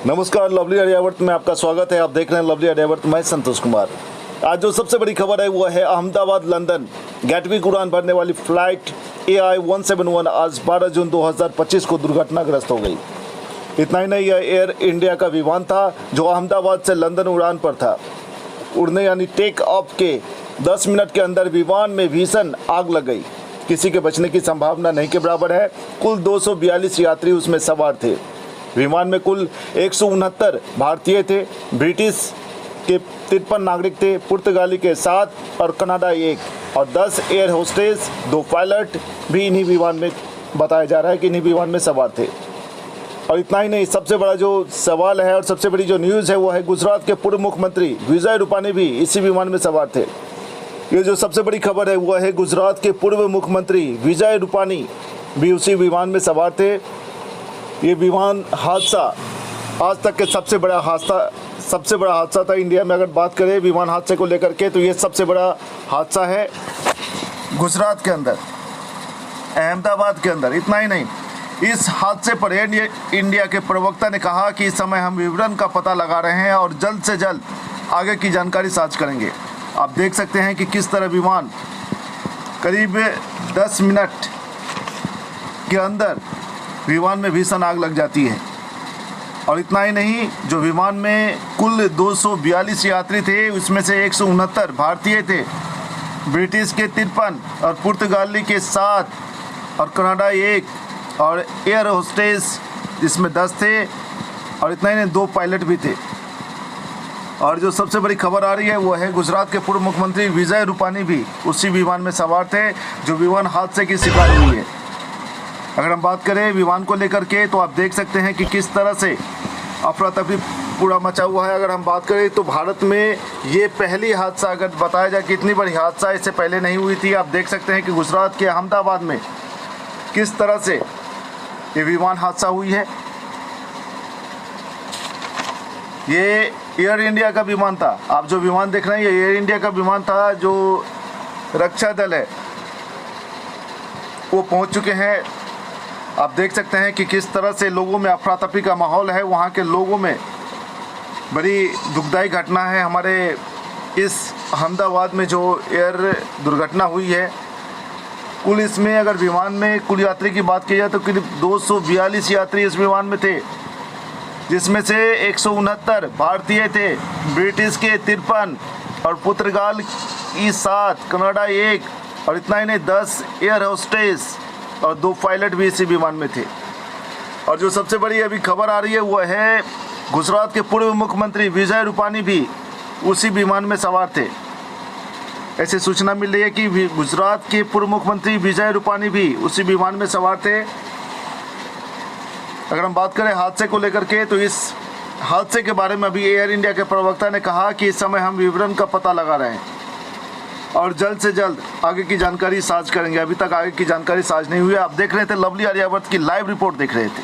नमस्कार, लवली आर्यावर्त में आपका स्वागत है। आप देख रहे हैं लवली आर्यावर्त। मैं संतोष कुमार। आज जो सबसे बड़ी खबर है वो है अहमदाबाद लंदन गैटविक उड़ान भरने वाली फ्लाइट AI 171 आज 12 जून 2025 को दुर्घटनाग्रस्त हो गई। इतना ही नहीं, यह एयर इंडिया का विमान था जो अहमदाबाद से लंदन उड़ान पर था। उड़ने यानी टेक ऑफ के 10 मिनट के अंदर विमान में भीषण आग लग गई। किसी के बचने की संभावना नहीं के बराबर है। कुल 242 यात्री उसमें सवार थे। विमान में कुल 169 भारतीय थे, ब्रिटिश के 53 नागरिक थे, पुर्तगाली के 7 और कनाडा 1 और 10 एयर होस्टेस, 2 पायलट भी इन्हीं विमान में बताया जा रहा है कि इन्हीं विमान में सवार थे। और इतना ही नहीं, सबसे बड़ा जो सवाल है और सबसे बड़ी जो न्यूज़ है वो है गुजरात के पूर्व मुख्यमंत्री विजय रूपानी भी इसी विमान में सवार थे। ये जो सबसे बड़ी खबर है वो है गुजरात के पूर्व मुख्यमंत्री विजय रूपानी भी उसी विमान में सवार थे। ये विमान हादसा आज तक के सबसे बड़ा हादसा था इंडिया में। अगर बात करें विमान हादसे को लेकर के तो ये सबसे बड़ा हादसा है गुजरात के अंदर, अहमदाबाद के अंदर। इतना ही नहीं, इस हादसे पर एयर इंडिया के प्रवक्ता ने कहा कि इस समय हम विवरण का पता लगा रहे हैं और जल्द से जल्द आगे की जानकारी साझा करेंगे। आप देख सकते हैं कि किस तरह विमान करीब 10 मिनट के अंदर विमान में भीषण आग लग जाती है। और इतना ही नहीं, जो विमान में कुल 242 यात्री थे उसमें से 169 भारतीय थे, ब्रिटिश के 53 और पुर्तगाली के 7 और कनाडा 1 और एयर होस्टेस जिसमें 10 थे। और इतना ही नहीं, 2 पायलट भी थे। और जो सबसे बड़ी खबर आ रही है वो है गुजरात के पूर्व मुख्यमंत्री विजय रूपानी भी उसी विमान में सवार थे जो विमान हादसे की शिकार हुई है। अगर हम बात करें विमान को लेकर के तो आप देख सकते हैं कि किस तरह से अफरा तफरी पूरा मचा हुआ है। अगर हम बात करें तो भारत में ये पहली हादसा, अगर बताया जाए कि इतनी बड़ी हादसा इससे पहले नहीं हुई थी। आप देख सकते हैं कि गुजरात के अहमदाबाद में किस तरह से ये विमान हादसा हुई है। ये एयर इंडिया का विमान था। आप जो विमान देख रहे हैं ये एयर इंडिया का विमान था। जो रक्षा दल है वो पहुंच चुके हैं। आप देख सकते हैं कि किस तरह से लोगों में अफरा तफरी का माहौल है। वहाँ के लोगों में बड़ी दुखदाई घटना है। हमारे इस अहमदाबाद में जो एयर दुर्घटना हुई है, कुल इसमें अगर विमान में कुल यात्री की बात की जाए तो करीब 242 यात्री इस विमान में थे, जिसमें से 169 भारतीय थे, ब्रिटिश के 53 और पुर्तगाल की 7, कनाडा 1 और इतना ही नहीं 10 एयर होस्टेस और 2 पायलट भी इसी विमान में थे। और जो सबसे बड़ी अभी खबर आ रही है वो है गुजरात के पूर्व मुख्यमंत्री विजय रूपानी भी उसी विमान में सवार थे। ऐसी सूचना मिल रही है कि गुजरात के पूर्व मुख्यमंत्री विजय रूपानी भी उसी विमान में सवार थे। अगर हम बात करें हादसे को लेकर के तो इस हादसे के बारे में अभी एयर इंडिया के प्रवक्ता ने कहा कि इस समय हम विवरण का पता लगा रहे हैं और जल्द से जल्द आगे की जानकारी साझा करेंगे। अभी तक आगे की जानकारी साझा नहीं हुई है। आप देख रहे थे लवली आर्यावर्त की लाइव रिपोर्ट देख रहे थे।